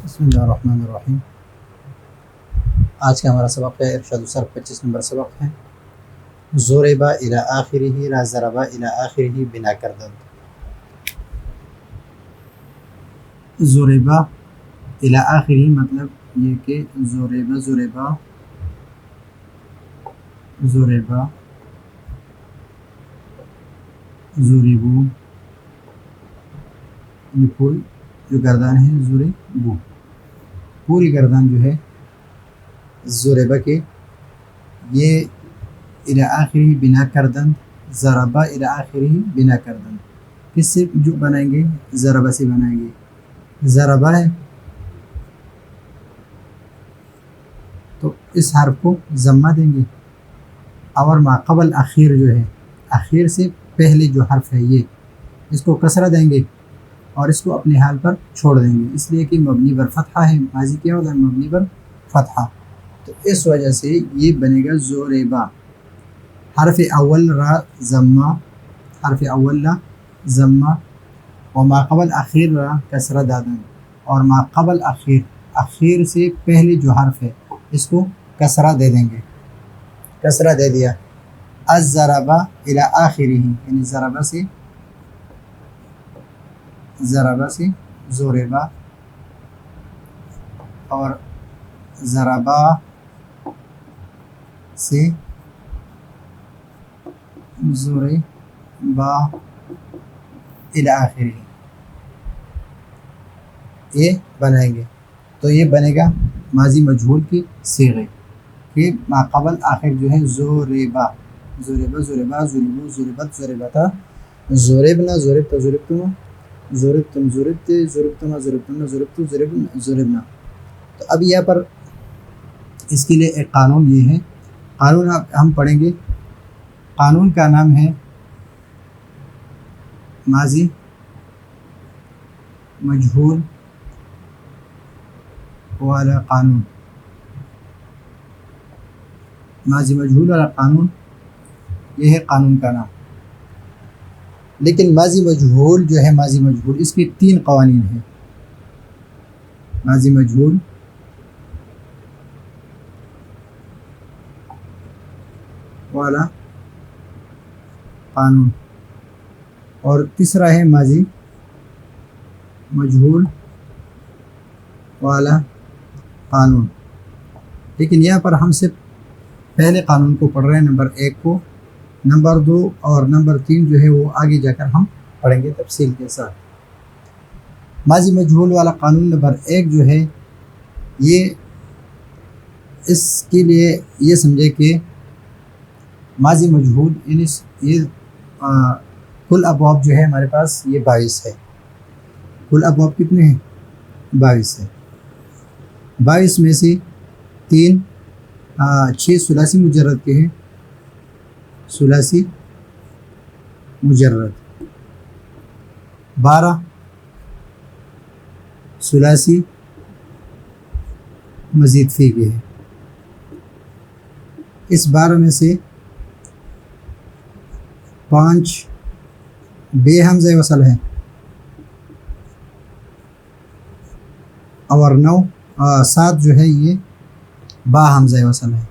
بسم اللہ الرحمن الرحیم۔ آج کا ہمارا سبق ہے ارشاد الصرف 25 نمبر سبق ہے۔ ضرب الی آخرہ لا ضرب الی آخرہ بنا کردن۔ ضرب الی آخرہ مطلب یہ کہ ضربو یہ پوری جو گردان ہے ضربو، پوری گردان جو ہے ضربہ کے یہ الی آخرہ بنا کردن، ضربہ الی آخرہ بنا کردن کس سے جو بنائیں گے؟ ضربہ سے بنائیں گے۔ ضربہ ہے تو اس حرف کو ضمہ دیں گے، اور ما قبل اخیر جو ہے اخیر سے پہلے جو حرف ہے یہ اس کو کسرہ دیں گے اور اس کو اپنے حال پر چھوڑ دیں گے، اس لیے کہ مبنی پر فتحہ ہے، ماضی کیا ہوتا ہے مبنی پر فتحہ، تو اس وجہ سے یہ بنے گا ضربہ۔ حرف اول را ضمہ، حرف اول را ضمہ، و ما قبل اخیر را کسرہ دادن، اور ما قبل اخیر اخیر سے پہلے جو حرف ہے اس کو کسرہ دے دیں گے، کسرہ دے دیا۔ الضربہ الی آخرہ یعنی ضربہ سے ضربہ، اور ضربہ سے ضربہ الی آخرہ یہ بنائیں گے، تو یہ بنے گا ماضی مجہول کی صیغے کہ ما قبل آخر جو ہے ضربہ، ضربہ ضربہ ضربو ضربت ضربتا، ضربنا ضربت ضربتما، ضربتم ضربت ضربتما ضربتن ضربت ضربنا۔ تو اب یہاں پر اس کے لیے ایک قانون یہ ہے، قانون ہم پڑھیں گے، قانون کا نام ہے ماضی مجہول والا قانون۔ ماضی مجہول والا قانون یہ ہے قانون کا نام، لیکن ماضی مجہول جو ہے ماضی مجہول اس کے 3 قوانین ہیں۔ ماضی مجہول والا قانون، اور تیسرا ہے ماضی مجہول والا قانون، لیکن یہاں پر ہم صرف پہلے قانون کو پڑھ رہے ہیں، نمبر 1 کو، نمبر 2 اور نمبر 3 جو ہے وہ آگے جا کر ہم پڑھیں گے تفصیل کے ساتھ۔ ماضی مجہول والا قانون نمبر 1 جو ہے یہ اس کے لیے یہ سمجھے کہ ماضی مجہول یعنی یہ کل ابواب جو ہے ہمارے پاس یہ 22 ہے، کل ابواب کتنے ہیں؟ 22 ہے۔ 22 میں سے 6 ثلاثی مجرد کے ہیں، ثلاثی مجرد، 12 ثلاثی مزید فی کے ہیں۔ اس 12 میں سے 5 بے حمزہ وصل ہے، اور 7 جو ہے یہ با حمزہ وصل ہے،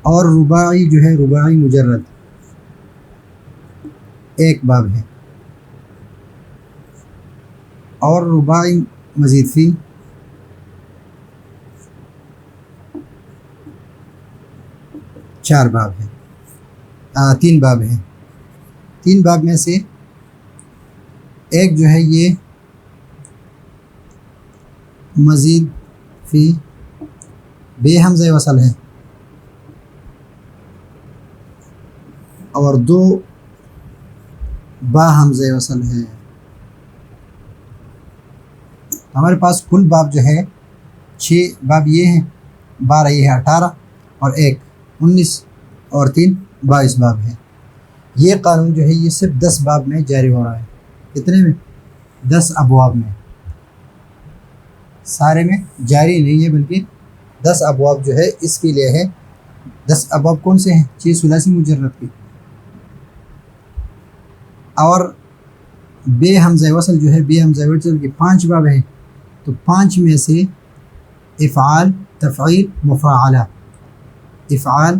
اور رباعی جو ہے رباعی مجرد 1 باب ہے، اور رباعی مزید فی 4 باب ہے، 3 باب ہے۔ 3 باب میں سے ایک جو ہے یہ مزید فی بے حمزہ وصل ہے، اور 2 با حمزہ وصل ہے۔ ہمارے پاس کل باب جو ہے 6 باب یہ ہیں، 12 یہ ہے 18، اور 1 19، اور 3 22 باب ہے۔ یہ قانون جو ہے یہ صرف 10 باب میں جاری ہو رہا ہے، کتنے میں؟ 10 ابواب میں، سارے میں جاری نہیں ہے، بلکہ 10 ابواب جو ہے اس کے لیے ہے۔ 10 ابواب کون سے ہیں؟ 6 ثلاثی مجرد کے، اور بے حمزہ وصل جو ہے، بے حمزہ وصل کے 5 باب ہیں، تو 5 میں سے افعال، تفعیل، مفاعلہ، افعال،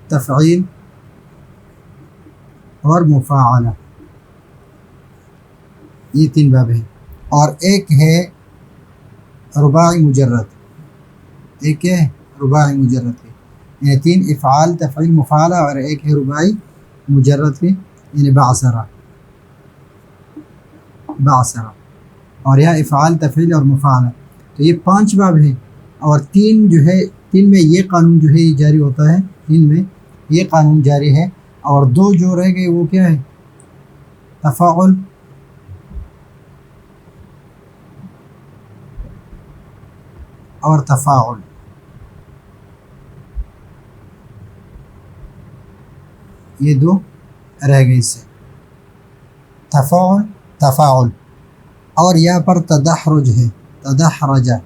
تفعیل اور مفاعلہ، یہ 3 باب ہیں۔ اور ایک ہے رباعی مجرد، ایک ہے رباعی مجرد کے، یعنی 3 افعال، تفعیل، مفاعلہ، اور ایک ہے رباعی مجرد کے، یعنی بعثرہ، بعثرہ، اور یہ افعال، تفعیل اور مفاعلہ۔ تو یہ 5 باب ہیں، اور 3 جو ہے، 3 میں یہ قانون جو ہے یہ جاری ہوتا ہے، 3 میں یہ قانون جاری ہے، اور 2 جو رہ گئے وہ کیا ہے؟ تفاعل اور تفاعل، یہ 2 رہ گئے اس سے، تفاعل، تفاعل، اور یہاں پر تدحرج ہے، تدحرجہ،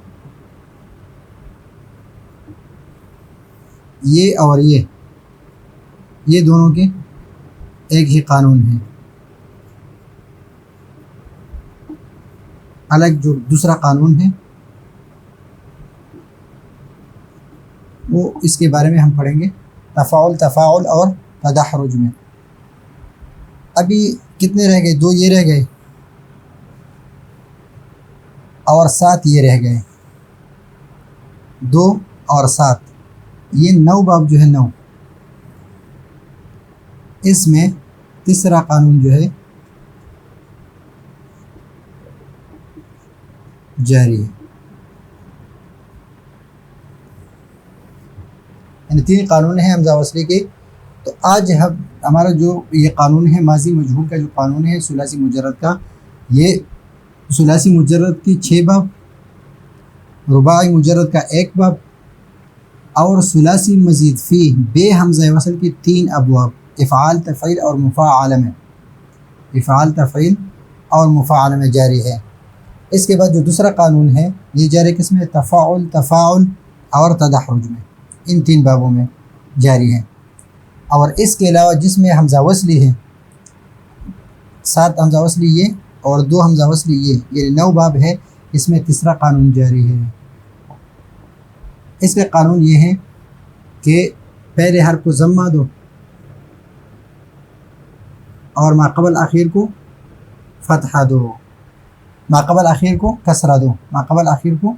یہ اور یہ دونوں کے ایک ہی قانون ہے، الگ جو دوسرا قانون ہے وہ اس کے بارے میں ہم پڑھیں گے، تفاعل، تفاعل اور تدحرج میں۔ ابھی کتنے رہ گئے؟ 2 یہ رہ گئے، اور 7 یہ رہ گئے، 2 اور 7، یہ 9 باب جو ہے، 9، اس میں تیسرا قانون جو ہے جاری ہے، یعنی 3 قانون ہیں حمزہ وصلی کے۔ تو آج ہمارا جو یہ قانون ہے ماضی مجہول کا، جو قانون ہے ثلاثی مجرد کا، یہ ثلاثی مجرد کی 6 باب، رباعی مجرد کا 1 باب، اور ثلاثی مزید فی بے حمزہ وصل کی 3 ابواب، افعال، تفعیل اور مفاعلہ میں، افعال، تفعیل اور مفاعلہ میں جاری ہے۔ اس کے بعد جو دوسرا قانون ہے یہ جاری کس میں؟ تفاعل، تفاعل اور تدحرج میں، ان 3 بابوں میں جاری ہے۔ اور اس کے علاوہ جس میں حمزہ وصلی ہے، 7 حمزہ وصلی یہ اور 2 حمزہ وصلی یہ، یعنی 9 باب ہے، اس میں تیسرا قانون جاری ہے۔ اس کا قانون یہ ہے کہ پہلے حرف کو ضمہ دو اور ما قبل آخر کو فتحہ دو، ما قبل آخر کو کسرہ دو، ما قبل آخر کو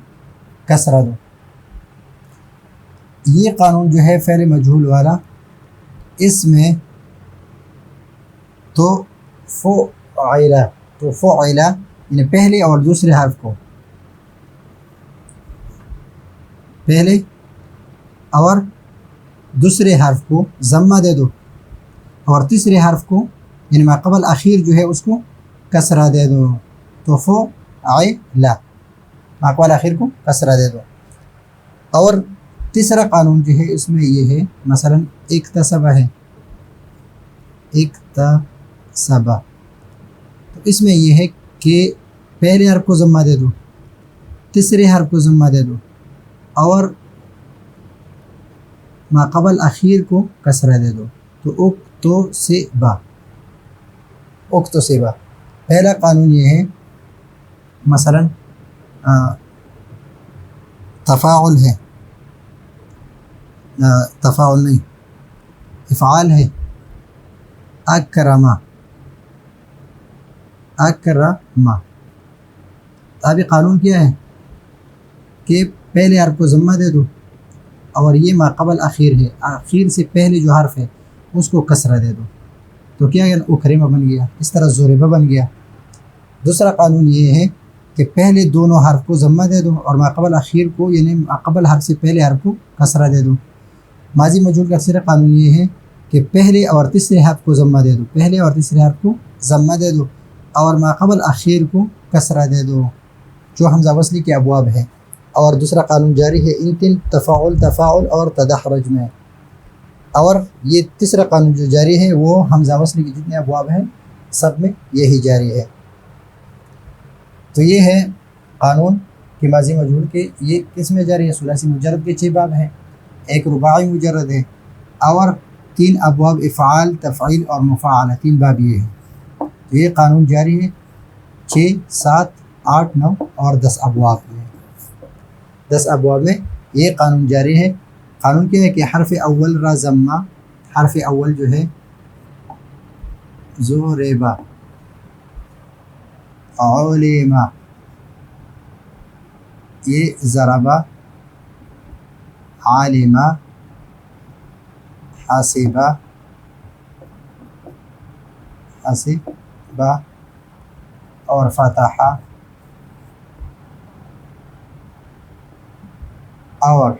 کسرہ دو۔ یہ قانون جو ہے فعل مجہول والا، اس میں تو فعلہ، تو فعلہ یعنی پہلے اور دوسرے حرف کو، پہلے اور دوسرے حرف کو ضمہ دے دو، اور تیسرے حرف کو یعنی ما قبل آخر جو ہے اس کو کسرہ دے دو، تو فعلہ، ما قبل آخر کو کسرہ دے دو۔ اور تیسرا قانون جو ہے اس میں یہ ہے، مثلا اکتسبہ ہے، اکتسبہ، تو اس میں یہ ہے کہ پہلے حرف کو ضمہ دے دو، تیسرے حرف کو ضمہ دے دو، اور ما قبل آخر کو کسرہ دے دو، تو اکتسبہ، اکتسبہ۔ پہلا قانون یہ ہے، مثلا تفاعل ہے، تفاعل نہیں، افعال ہے، اکرما، اکرما۔ ابھی قانون کیا ہے کہ پہلے حرف کو ضمہ دے دو، اور یہ ما قبل آخر ہے، آخر سے پہلے جو حرف ہے اس کو کسرہ دے دو، تو کیا اکرمہ بن گیا، اس طرح ضربہ بن گیا۔ دوسرا قانون یہ ہے کہ پہلے دونوں حرف کو ضمہ دے دو، اور ما قبل آخر کو یعنی ما قبل حرف سے پہلے حرف کو کسرہ دے دو۔ ماضی مجہول کا تیسرا قانون یہ ہے کہ پہلے اور تیسرے حرف کو ضمہ دے دو، پہلے اور تیسرے حرف کو ضمہ دے دو، اور ما قبل آخر کو کسرہ دے دو، جو حمزہ وصلی کے ابواب ہے۔ اور دوسرا قانون جاری ہے ان 3 تفاعل، تفاعل اور تدحرج میں۔ اور یہ تیسرا قانون جو جاری ہے وہ حمزہ وصلی کے جتنے ابواب ہیں سب میں یہی جاری ہے۔ تو یہ ہے قانون کہ ماضی مجہول کے یہ کس میں جاری ہے؟ ثلاثی مجرد کے 6 باب ہیں، ایک رباعی مجرد ہے، اور 3 ابواب افعال، تفعیل اور مفاعلہ، 3 باب یہ ہے۔ تو یہ قانون جاری ہے 6, 7, 8, 9 اور 10 ابواب میں. 10 ابواب میں یہ قانون جاری ہے. قانون کیا ہے کہ حرف اول را ضمہ، حرف اول جو ہے ضرب، علم، یہ ضرب، عالم، حسب، اور فتح اور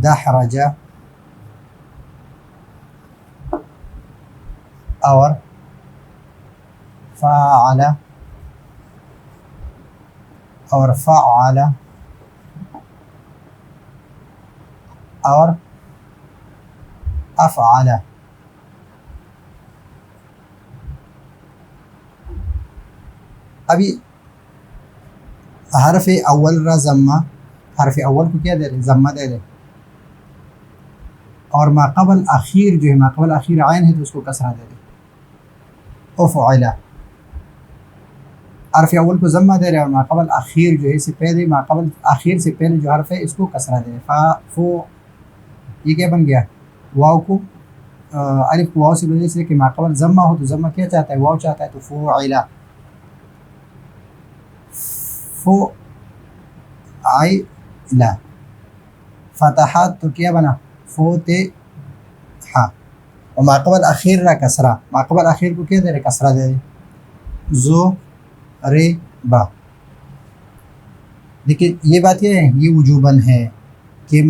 دحرج اور فعل اور فعل اور افعل. ابھی حرف اول را ضمہ، حرف اول کو کیا دے دیں؟ ضمہ دے دیں. اور ما قبل اخیر جو ہے، ما قبل اخیر عین ہے تو اس کو کسرہ دے دیں. افعل، حرف اول کو ضمہ دے رہے ہیں اور ما قبل اخیر جو ہے اس سے پہلے، ما قبل اخیر سے پہلے جو حرف ہے اس کو کسرہ دے دیں. فو، یہ کیا بن گیا؟ واو کو الف کو واو سے بدلنے سے کہ ما قبل ضمہ ہو تو ضمہ کیا چاہتا ہے؟ واو چاہتا ہے. تو فعل، فعل. فتحات تو کیا بنا؟ فتح. اور ما قبل اخیر را کسرہ، ما قبل اخیر کو کیا دے رہے؟ کسرہ دے رہے. ضرب. لیکن یہ بات یہ ہے، یہ وجوباً ہے کہ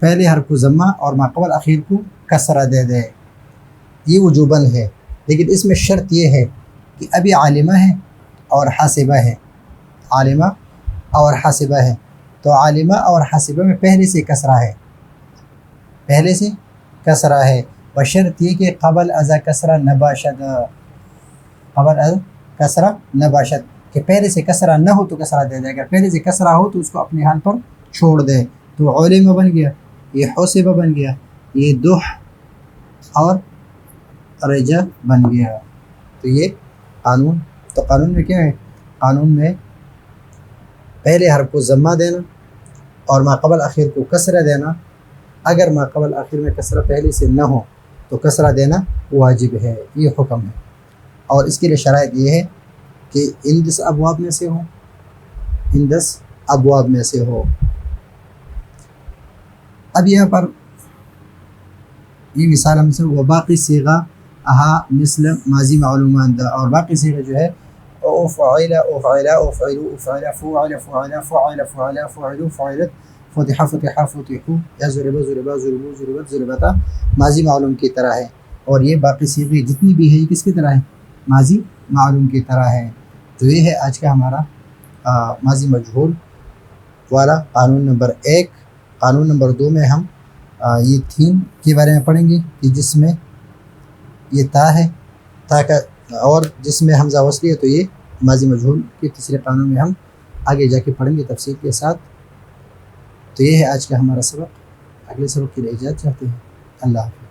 پہلے حرف کو ضمہ اور ما قبل اخیر کو کسرہ دے دے، یہ وجوباً ہے. لیکن اس میں شرط یہ ہے کہ ابھی عالمہ ہے اور حاسبہ ہے، عالمہ اور حاسبہ ہے. تو عالمہ اور حاسبہ میں پہلے سے کسرہ ہے، پہلے سے کسرہ ہے. بشرط یہ کہ قبل ازا کسرہ نہ باشد، قبل ازا کسرہ نہ باشد، کہ پہلے سے کسرہ نہ ہو تو کسرہ دے دے. اگر پہلے سے کسرہ ہو تو اس کو اپنے حال پر چھوڑ دے. تو علم بن گیا، یہ حسبہ بن گیا، یہ دح اور رجا بن گیا. تو یہ قانون، تو قانون میں کیا ہے؟ قانون میں پہلے حرف کو ضمہ دینا اور ما قبل اخیر کو کسرہ دینا. اگر ما قبل اخیر میں کسرہ پہلے سے نہ ہو تو کسرہ دینا واجب ہے، یہ حکم ہے. اور اس کے لیے شرائط یہ ہے کہ ان 10 ابواب میں سے ہو، ان 10 ابواب میں سے ہو. اب یہاں پر یہ مثال ہم سے، وہ باقی صیغہ اہا مثل ماضی معلومان دا، اور باقی صیغہ جو ہے افعل، افعل، افعل، افعل، فعل، فعل، فعل، فعل، فعل، فعلت، فتح، فتح، فتحو، یا ضرب، ضرب، ضربو، ضربت، ضربتا، ماضی معلوم کی طرح ہے. اور یہ باقی صیغے جتنی بھی ہے یہ کس کی طرح ہے؟ ماضی معلوم کی طرح ہے. تو یہ ہے آج کا ہمارا ماضی مجہول والا قانون نمبر 1. قانون نمبر 2 میں ہم یہ تھیم کے بارے میں پڑھیں گے کہ جس میں یہ تا ہے، تا کا، اور جس میں حمزہ وصلی ہے. تو یہ ماضی مجہول کے تیسرے قانون میں ہم آگے جا کے پڑھیں گے تفصیل کے ساتھ. تو یہ ہے آج کا ہمارا سبق. اگلے سبق کے لیے اجازت چاہتے ہیں. اللہ حافظ.